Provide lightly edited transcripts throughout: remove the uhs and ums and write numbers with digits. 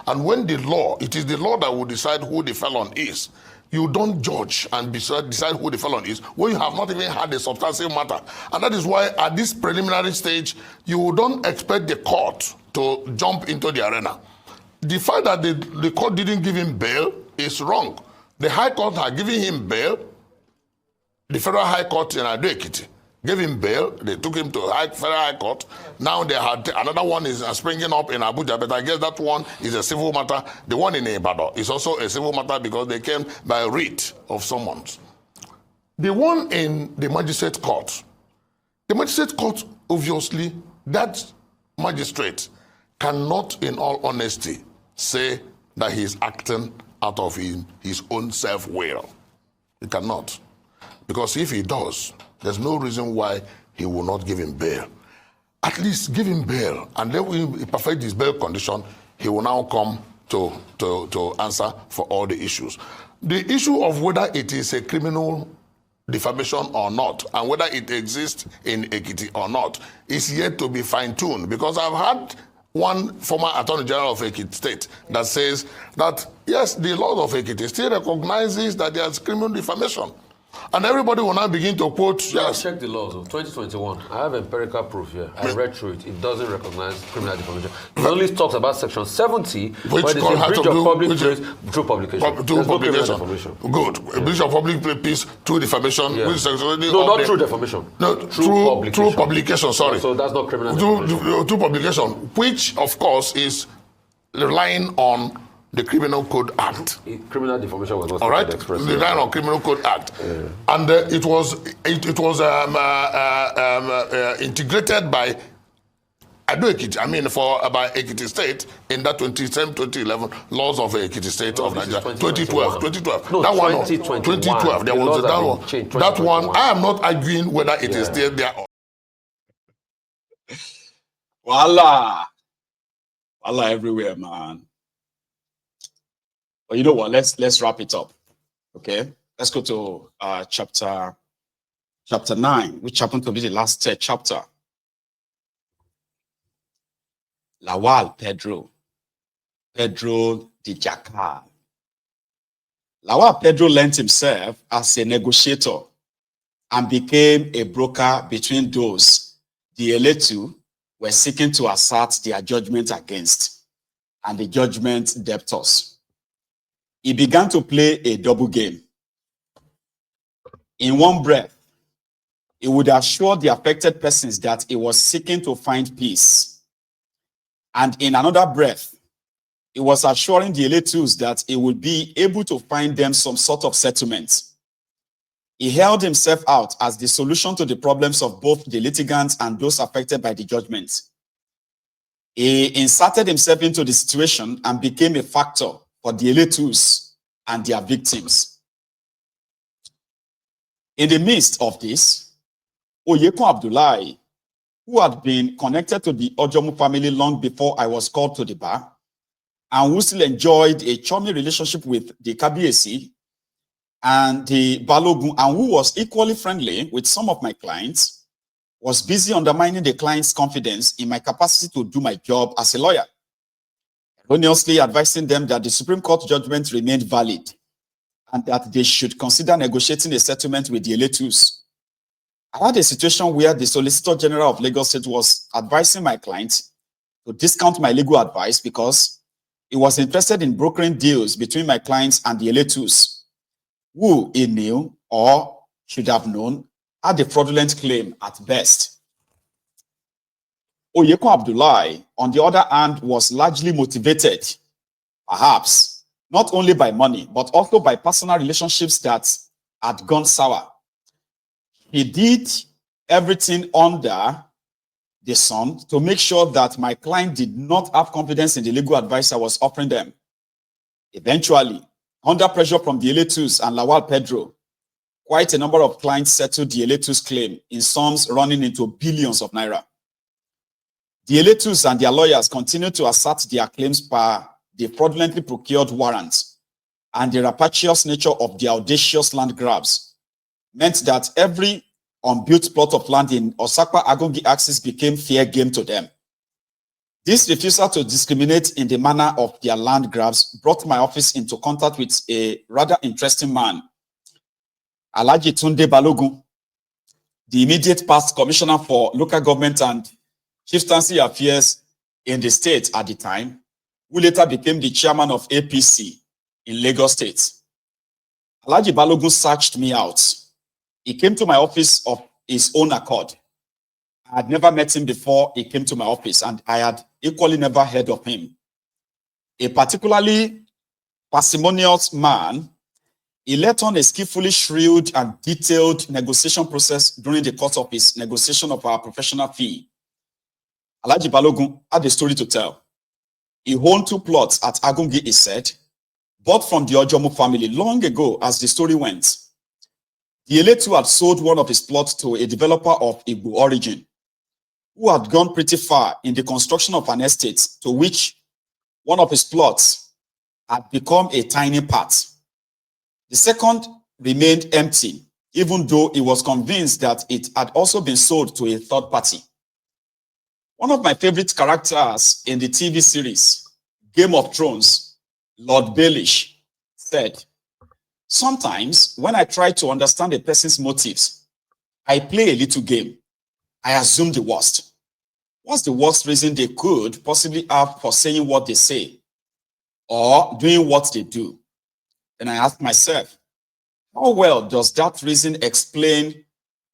And when it is the law that will decide who the felon is. You don't judge and decide who the felon is when you have not even had a substantive matter. And that is why at this preliminary stage, you don't expect the court to jump into the arena. The fact that the court didn't give him bail is wrong. The High Court had given him bail. The Federal High Court in Ado-Ekiti gave him bail. They took him to Federal High Court. Now they had another one is springing up in Abuja, but I guess that one is a civil matter. The one in Ibadan is also a civil matter because they came by writ of summons. The one in the magistrate court, obviously, that magistrate cannot, in all honesty, say that he is acting out of his own self-will. He cannot. Because if he does, there's no reason why he will not give him bail. At least give him bail, and then when he perfect his bail condition, he will now come to answer for all the issues. The issue of whether it is a criminal defamation or not, and whether it exists in Ekiti or not, is yet to be fine-tuned. Because I've had one former Attorney General of Ekiti State that says that, yes, the law of Ekiti still recognizes that there's criminal defamation. And everybody will now begin to quote, yes. Check the laws of 2021. I have empirical proof here. I read through it. It doesn't recognize criminal defamation. It only talks about section 70, which where they say breach of public peace through publication. Through publication. Good. A breach of public peace through defamation. Yeah. Which no, not through defamation. No, through publication, sorry. So that's not criminal defamation. Through publication, which, of course, is relying on the Criminal Code Act. Criminal defamation was not all right. expressly. Relying on Criminal Code Act, and it was integrated by Ado-Ekiti. I mean, by Ekiti State in that 2011 laws of Ekiti State of Nigeria. 2012. No, that 2012. There was that one. That one. I am not arguing whether it is still there. Voila everywhere, man. But you know what? Let's wrap it up. Okay, let's go to chapter 9, which happened to be the last chapter. Lawal Pedro the Jackal. Lawal Pedro lent himself as a negotiator and became a broker between those the Eletu were seeking to assert their judgment against and the judgment debtors. He began to play a double game. In one breath, he would assure the affected persons that he was seeking to find peace. And in another breath, he was assuring the Eletus that he would be able to find them some sort of settlement. He held himself out as the solution to the problems of both the litigants and those affected by the judgment. He inserted himself into the situation and became a factor for the Eletus and their victims. In the midst of this, Oyekun Abdullahi, who had been connected to the Ojomu family long before I was called to the bar, and who still enjoyed a charming relationship with the Kabiyesi and the Balogun, and who was equally friendly with some of my clients, was busy undermining the client's confidence in my capacity to do my job as a lawyer, erroneously advising them that the Supreme Court judgment remained valid and that they should consider negotiating a settlement with the Eletus. I had a situation where the Solicitor General of Lagos State was advising my client to discount my legal advice because he was interested in brokering deals between my clients and the Eletus, who he knew or should have known had a fraudulent claim at best. Oyekun Abdullahi, on the other hand, was largely motivated, perhaps, not only by money, but also by personal relationships that had gone sour. He did everything under the sun to make sure that my client did not have confidence in the legal advice I was offering them. Eventually, under pressure from the Eletus and Lawal Pedro, quite a number of clients settled the Eletus claim in sums running into billions of naira. The Eletus and their lawyers continued to assert their claims per the fraudulently procured warrants, and the rapacious nature of the audacious land grabs meant that every unbuilt plot of land in Osakwa Agongi axis became fair game to them. This refusal to discriminate in the manner of their land grabs brought my office into contact with a rather interesting man, Alhaji Tunde Balogun, the immediate past commissioner for local government and chieftaincy affairs in the state at the time, who later became the chairman of APC in Lagos State. Alhaji Balogun searched me out. He came to my office of his own accord. I had never met him before he came to my office, and I had equally never heard of him. A particularly parsimonious man, he let on a skillfully shrewd and detailed negotiation process during the course of his negotiation of our professional fee. Alhaji Balogun had a story to tell. He owned 2 plots at Agungi, he said, bought from the Ojomo family long ago, as the story went. Dele too had sold one of his plots to a developer of Igbo origin, who had gone pretty far in the construction of an estate to which one of his plots had become a tiny part. The second remained empty, even though he was convinced that it had also been sold to a third party. One of my favorite characters in the TV series, Game of Thrones, Lord Baelish, said, "Sometimes when I try to understand a person's motives, I play a little game. I assume the worst. What's the worst reason they could possibly have for saying what they say or doing what they do? Then I ask myself, how well does that reason explain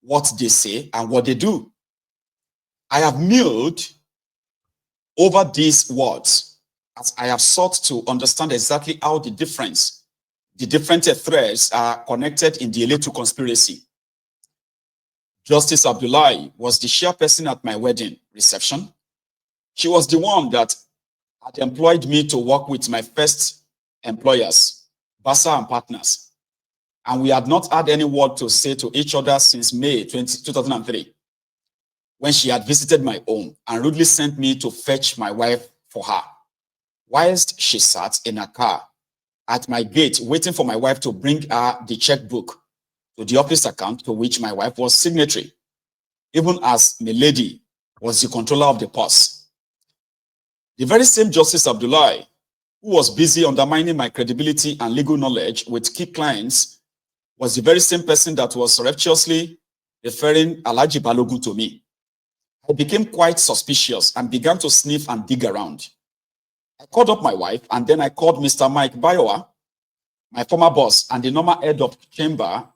what they say and what they do? I have mulled over these words as I have sought to understand exactly how the different threads are connected in the Dele conspiracy. Justice Abdullahi was the chairperson at my wedding reception. She was the one that had employed me to work with my first employers, Basa and Partners. And we had not had any word to say to each other since May 2003, when she had visited my home and rudely sent me to fetch my wife for her, whilst she sat in a car at my gate waiting for my wife to bring her the checkbook to the office account to which my wife was signatory, even as my lady was the controller of the purse. The very same Justice Abdullahi, who was busy undermining my credibility and legal knowledge with key clients, was the very same person that was surreptitiously referring Alhaji Balogun to me. I became quite suspicious and began to sniff and dig around. I called up my wife, and then I called Mr. Mike Bayowa, my former boss and the normal head of chamber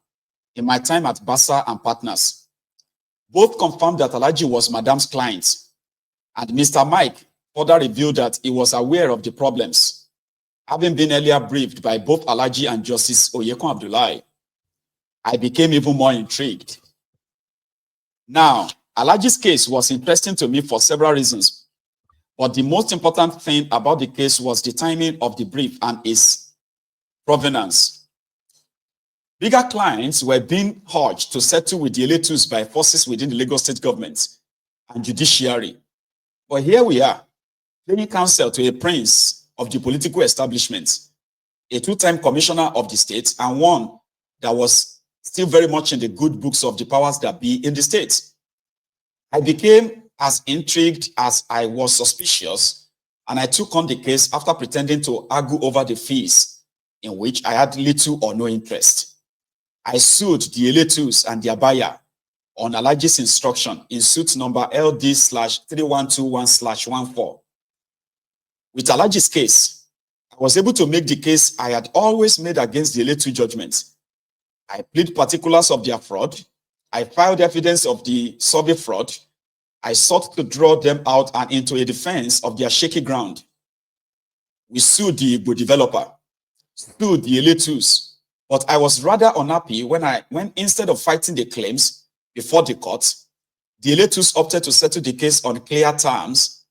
in my time at Basa and Partners. Both confirmed that Alhaji was Madam's client, and Mr. Mike further revealed that he was aware of the problems, having been earlier briefed by both Alhaji and Justice Oyekun Abdullahi. I became even more intrigued. Now, Alhaji's case was interesting to me for several reasons, but the most important thing about the case was the timing of the brief and its provenance. Bigger clients were being urged to settle with the Dele by forces within the Lagos state government and judiciary. But here we are, paying counsel to a prince of the political establishment, a 2-time commissioner of the state, and one that was still very much in the good books of the powers that be in the state. I became as intrigued as I was suspicious, and I took on the case after pretending to argue over the fees, in which I had little or no interest. I sued the Dele and their buyer on Alhaji's instruction in suit number LD/3121/14. With Alhaji's case, I was able to make the case I had always made against the Dele judgment. I plead particulars of their fraud. I filed evidence of the survey fraud. I sought to draw them out and into a defense of their shaky ground. We sued the Igbo developer, sued the Dele, but I was rather unhappy when instead of fighting the claims before the court, the Dele opted to settle the case on clear terms,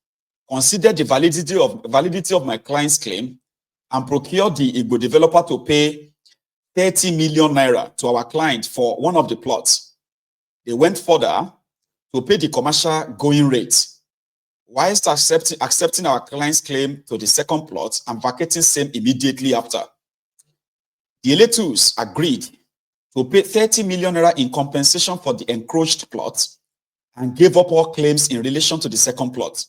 considered the validity of my client's claim, and procured the Igbo developer to pay 30 million naira to our client for one of the plots. They went further to pay the commercial going rate, whilst accepting our client's claim to the second plot and vacating same immediately after. The Dele agreed to pay 30 million naira in compensation for the encroached plot and gave up all claims in relation to the second plot.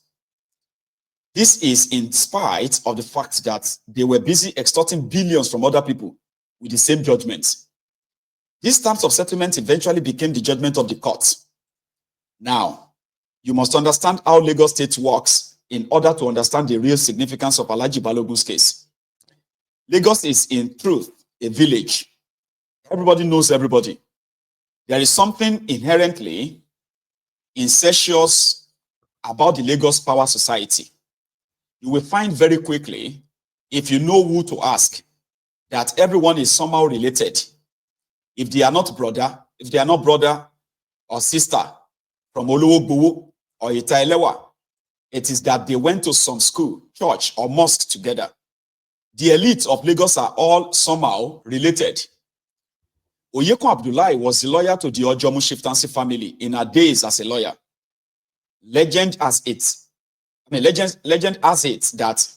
This is in spite of the fact that they were busy extorting billions from other people with the same judgments. These terms of settlement eventually became the judgment of the courts. Now, you must understand how Lagos State works in order to understand the real significance of Alhaji Balogun's case. Lagos is in truth a village. Everybody knows everybody. There is something inherently incestuous about the Lagos Power Society. You will find very quickly, if you know who to ask, that everyone is somehow related. If they are not brother or sister from Olowo or Itailewa, it is that they went to some school, church, or mosque together. The elite of Lagos are all somehow related. Oyekun Abdullahi was the lawyer to the Ojomu Shiftansi family in her days as a lawyer. Legend has it that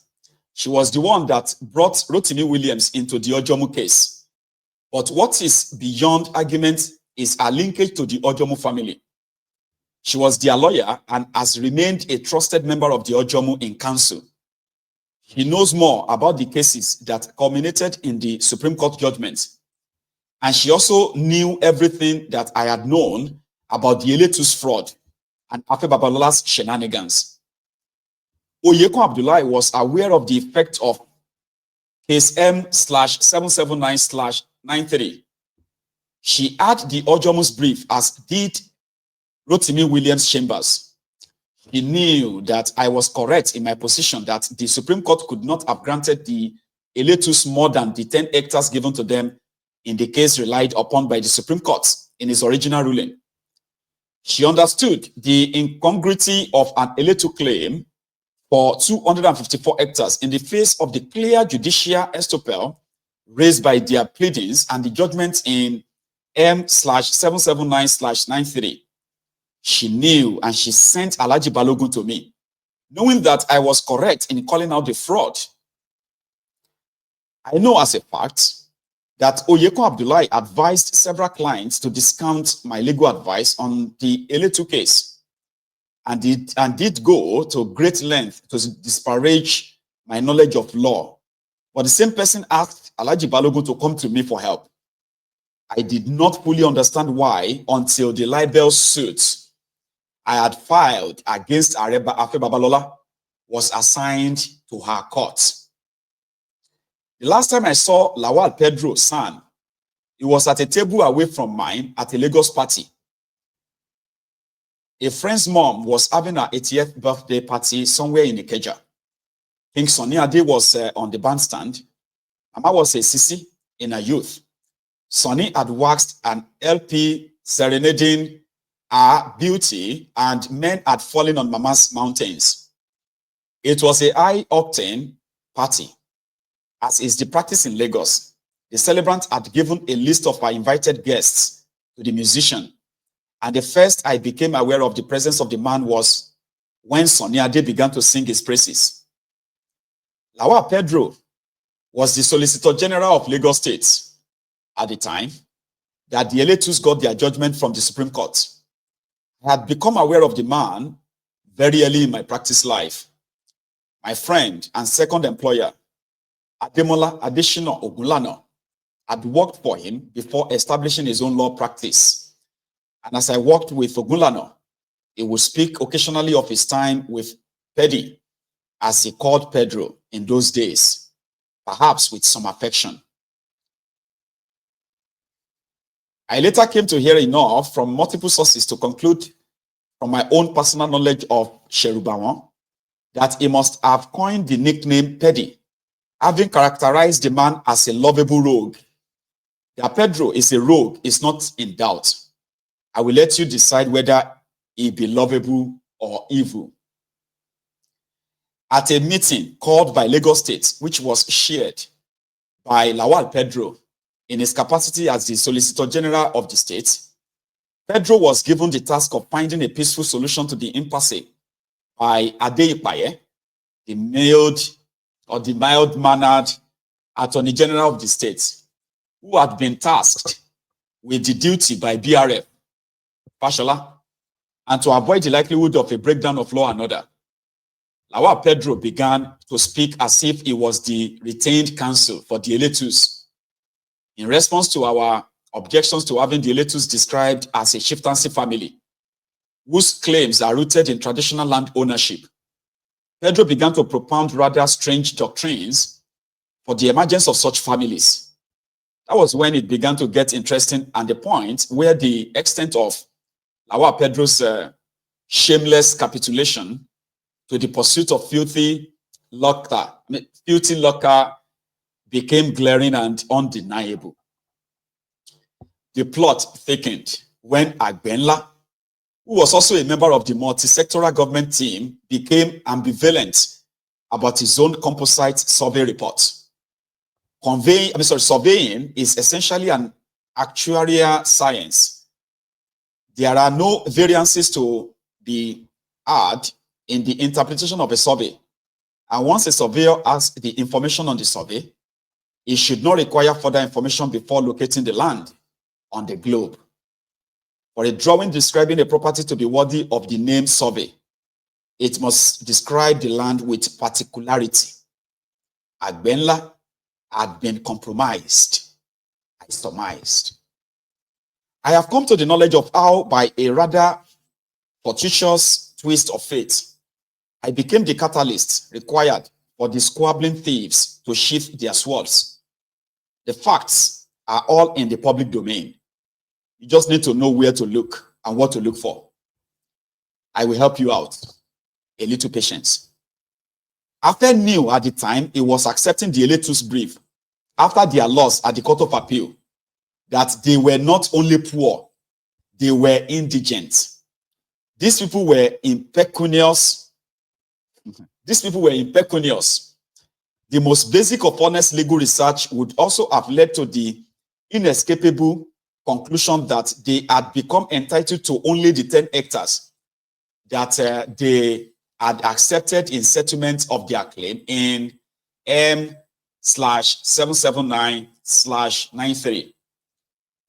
she was the one that brought Rotimi Williams into the Ojomu case. But what is beyond argument is her linkage to the Ojomu family. She was their lawyer and has remained a trusted member of the Ojomu in council. He knows more about the cases that culminated in the Supreme Court judgment. And she also knew everything that I had known about the Eletus fraud and Afe Babalola's shenanigans. Oyekun Abdullahi was aware of the effect of case M/779/93. She had the Ojomu's brief, as did Rotimi Williams Chambers. He knew that I was correct in my position that the Supreme Court could not have granted the Eletus more than the 10 hectares given to them in the case relied upon by the Supreme Court in its original ruling. She understood the incongruity of an Eletu claim for 254 hectares in the face of the clear judicial estoppel raised by their pleadings and the judgment in M/779/93. She knew, and she sent Alhaji Balogun to me, knowing that I was correct in calling out the fraud. I know as a fact that Oyekun Abdullahi advised several clients to discount my legal advice on the Eletu case, and did go to great length to disparage my knowledge of law. But the same person asked Alhaji Balogun to come to me for help. I did not fully understand why until the libel suit I had filed against Afe Babalola was assigned to her court. The last time I saw Lawal Pedro son, he was at a table away from mine at a Lagos party. A friend's mom was having her 80th birthday party somewhere in Ikeja. King Sunny Ade was on the bandstand. Mama was a sissy in her youth. Sunny had waxed an LP serenading her beauty, and men had fallen on Mama's mountains. It was a high-octane party. As is the practice in Lagos, the celebrant had given a list of her invited guests to the musician, and the first I became aware of the presence of the man was when Sunny Ade began to sing his praises. Lawal Pedro was the Solicitor General of Lagos State at the time that the Eletus got their judgment from the Supreme Court. I had become aware of the man very early in my practice life. My friend and second employer, Ademola Adeshina Ogunlana, had worked for him before establishing his own law practice. And as I worked with Ogunlana, he would speak occasionally of his time with Pedro, as he called Pedro in those days, perhaps with some affection. I later came to hear enough from multiple sources to conclude from my own personal knowledge of Sherubawan that he must have coined the nickname Pedro, having characterized the man as a lovable rogue. That Pedro is a rogue is not in doubt. I will let you decide whether he be lovable or evil. At a meeting called by Lagos State, which was shared by Lawal Pedro in his capacity as the Solicitor General of the state, Pedro was given the task of finding a peaceful solution to the impasse by Adeipaye, the mild-mannered Attorney General of the state, who had been tasked with the duty by BRF, Fashola, and to avoid the likelihood of a breakdown of law and order. Lawal Pedro began to speak as if he was the retained counsel for the Dele. In response to our objections to having the Dele described as a chieftaincy family, whose claims are rooted in traditional land ownership, Pedro began to propound rather strange doctrines for the emergence of such families. That was when it began to get interesting, and the point where the extent of Lawal Pedro's shameless capitulation to the pursuit of filthy lucre became glaring and undeniable. The plot thickened when Agbenla, who was also a member of the multi-sectoral government team, became ambivalent about his own composite survey report. Surveying is essentially an actuarial science. There are no variances to be had in the interpretation of a survey. And once a surveyor has the information on the survey, he should not require further information before locating the land on the globe. For a drawing describing a property to be worthy of the name survey, it must describe the land with particularity. Agbenla had been compromised, I surmised. I have come to the knowledge of how, by a rather fortuitous twist of fate, I became the catalyst required for the squabbling thieves to sheath their swords. The facts are all in the public domain. You just need to know where to look and what to look for. I will help you out. A little patience. After knew at the time he was accepting the Dele's brief after their loss at the Court of Appeal that they were not only poor, they were indigent. These people were impecunious. The most basic of honest legal research would also have led to the inescapable conclusion that they had become entitled to only the 10 hectares that they had accepted in settlement of their claim in M/779/93.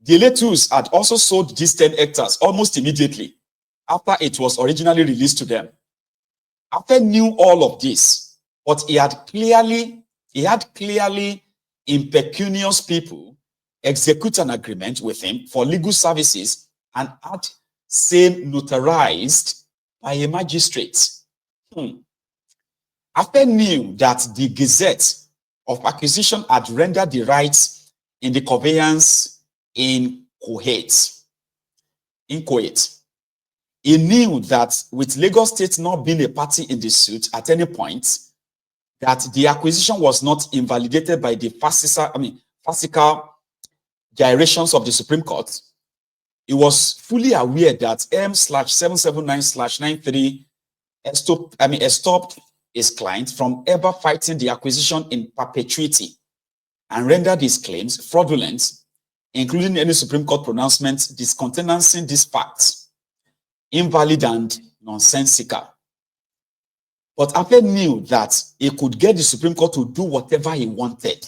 The Dele's had also sold these 10 hectares almost immediately after it was originally released to them. After knew all of this, but he had clearly impecunious people execute an agreement with him for legal services and had same notarized by a magistrate. After knew that the Gazette of Acquisition had rendered the rights in the conveyance in Kuwait. He knew that with Lagos State not being a party in the suit at any point, that the acquisition was not invalidated by the farcical gyrations of the Supreme Court. He was fully aware that M/779/93 stopped his client from ever fighting the acquisition in perpetuity and rendered his claims fraudulent, including any Supreme Court pronouncement discountenancing these facts, invalid and nonsensical. But Ape knew that he could get the Supreme Court to do whatever he wanted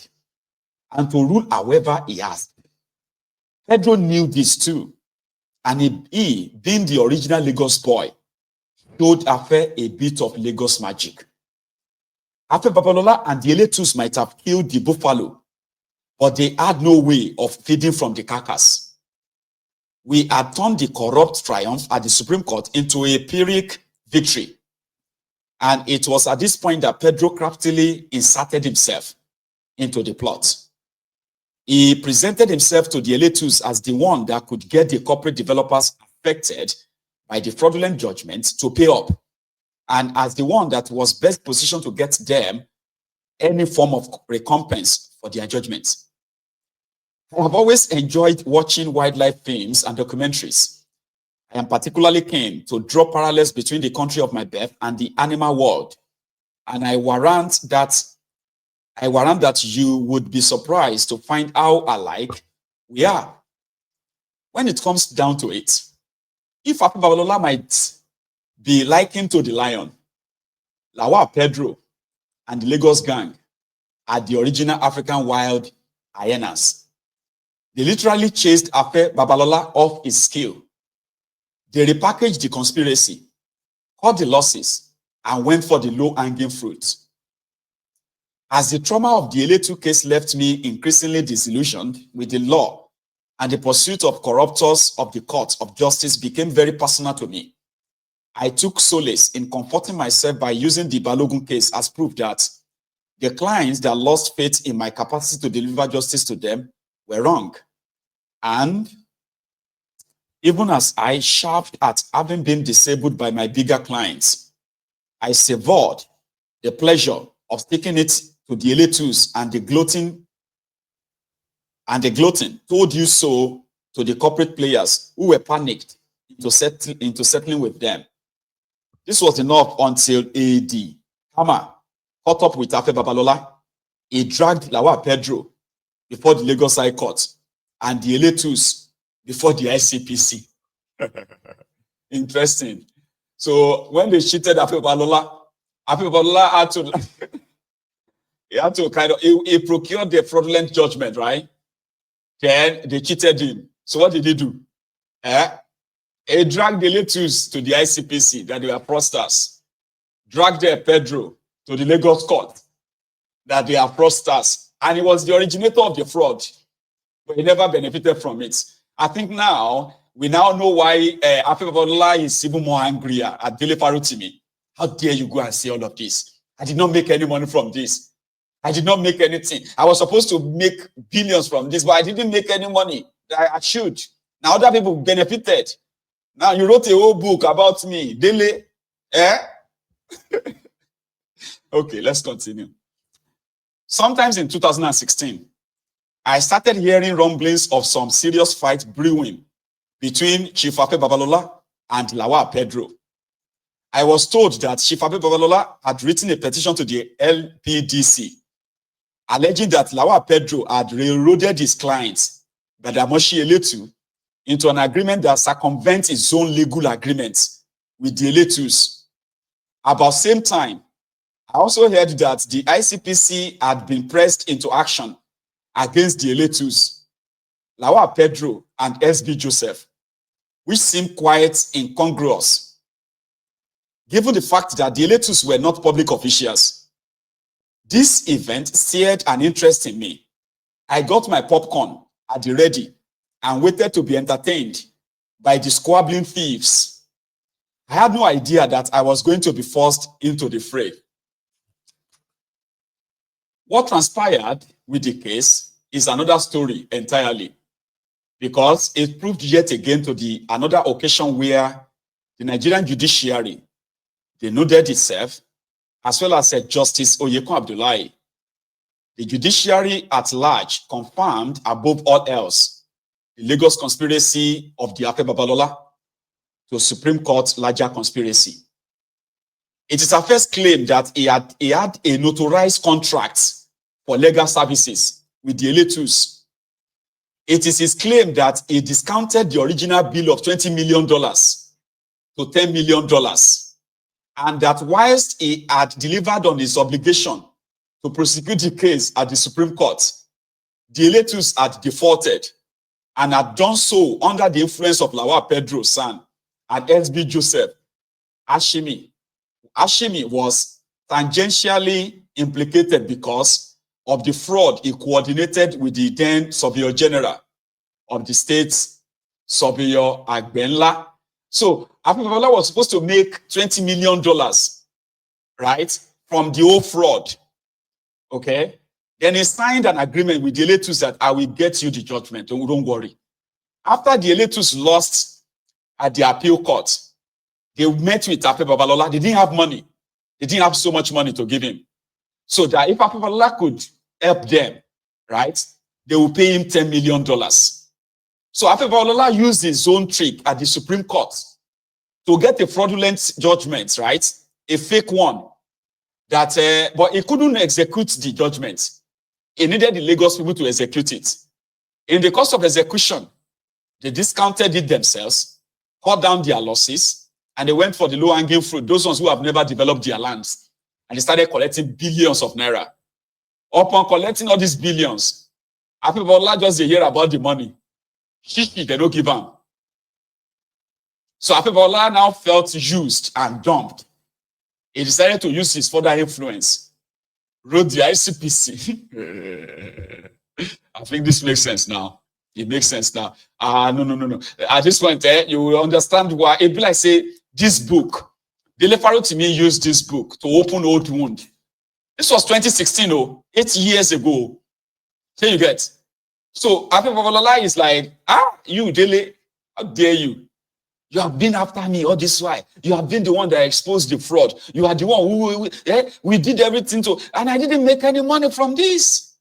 and to rule however he asked. Pedro knew this too, and he being the original Lagos boy, showed Ape a bit of Lagos magic. Ape Babalola and the Dele might have killed the buffalo, but they had no way of feeding from the carcass. We had turned the corrupt triumph at the Supreme Court into a Pyrrhic victory. And it was at this point that Pedro craftily inserted himself into the plot. He presented himself to the Dele as the one that could get the corporate developers affected by the fraudulent judgment to pay up, and as the one that was best positioned to get them any form of recompense for their judgments. I have always enjoyed watching wildlife films and documentaries. I am particularly keen to draw parallels between the country of my birth and the animal world, and I warrant that you would be surprised to find how alike we are. When it comes down to it, if Babalola might be likened to the lion, Lawal Pedro and the Lagos gang are the original African wild hyenas. They literally chased Ape Babalola off his scale. They repackaged the conspiracy, cut the losses, and went for the low-hanging fruit. As the trauma of the Dele case left me increasingly disillusioned with the law, and the pursuit of corruptors of the court of justice became very personal to me, I took solace in comforting myself by using the Balogun case as proof that the clients that lost faith in my capacity to deliver justice to them were wrong. And even as I chafed at having been disabled by my bigger clients, I savored the pleasure of sticking it to the Dele and the gloating told you so to the corporate players who were panicked into settling with them. This was enough until AD Hammer caught up with Babalola. He dragged Pedro before the Lagos High Court and the Dele before the ICPC. Interesting. So when they cheated Babalola had to he had to he procured the fraudulent judgment, right? Then they cheated him. So what did he do? He dragged the Dele to the ICPC that they were fraudsters. Dragged Pedro to the Lagos court that they are fraudsters. And he was the originator of the fraud, but he never benefited from it. I think now, we now know why Babalola is even more angry at Dele Farotimi. How dare you go and say all of this? I did not make any money from this. I did not make anything. I was supposed to make billions from this, but I didn't make any money. I should. Now other people benefited. Now you wrote a whole book about me. Dele, Okay, let's continue. Sometimes in 2016, I started hearing rumblings of some serious fight brewing between Chief Babalola and Pedro. I was told that Chief Babalola had written a petition to the LPDC alleging that Pedro had railroaded his clients, Badamasi Eletu, into an agreement that circumvents his own legal agreements with the Eletus. About same time, I also heard that the ICPC had been pressed into action against the Eletus, Pedro and SB Joseph, which seemed quite incongruous, given the fact that the Eletus were not public officials. This event stirred an interest in me. I got my popcorn at the ready and waited to be entertained by the squabbling thieves. I had no idea that I was going to be forced into the fray. What transpired with the case is another story entirely, because it proved yet again to be another occasion where the Nigerian judiciary denuded itself, as well as Justice Oyekun Abdullahi. The judiciary at large confirmed above all else the Lagos conspiracy of the Babalola to Supreme Court larger conspiracy. It is a first claim that he had a notarized contract for legal services with the Eletus. It is his claim that he discounted the original bill of $20 million to $10 million. And that whilst he had delivered on his obligation to prosecute the case at the Supreme Court, the Eletus had defaulted and had done so under the influence of Pedro San and SB Joseph Ashimi. Ashimi was tangentially implicated because of the fraud he coordinated with the then Surveyor General of the state, Surveyor Agbenla. So Babalola was supposed to make $20 million, right, from the whole fraud. Okay? Then he signed an agreement with the Eletus that I will get you the judgment. Don't worry. After the Eletus lost at the appeal court, they met with Babalola. They didn't have money. They didn't have so much money to give him. So that if Babalola could help them, right, they will pay him $10 million. So Babalola used his own trick at the Supreme Court to get a fraudulent judgment, right? A fake one. That, but he couldn't execute the judgment. He needed the Lagos people to execute it. In the course of execution, they discounted it themselves, cut down their losses, and they went for the low-hanging fruit, those ones who have never developed their lands. And they started collecting billions of naira. Upon collecting all these billions, people just hear about the money. They don't give them. So Babalola now felt used and dumped. he decided to use his further influence, wrote the ICPC. I think this makes sense now. It makes sense now. No. At this point, you will understand why. It be like say, this book, Dele Farotimi used this book to open old wound. This was 2016, 8 years ago. Here you get. So, Babalola is like, you, Dele, how dare you? You have been after me all this while. You have been the one that exposed the fraud. You are the one who we did everything to, and I didn't make any money from this.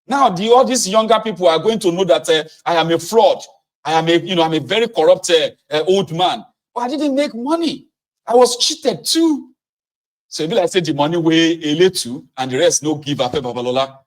Now, all these younger people are going to know that I am a fraud. I'm a very corrupt old man. But I didn't make money. I was cheated too. So, if I say the money way a little, and the rest no give up Babalola.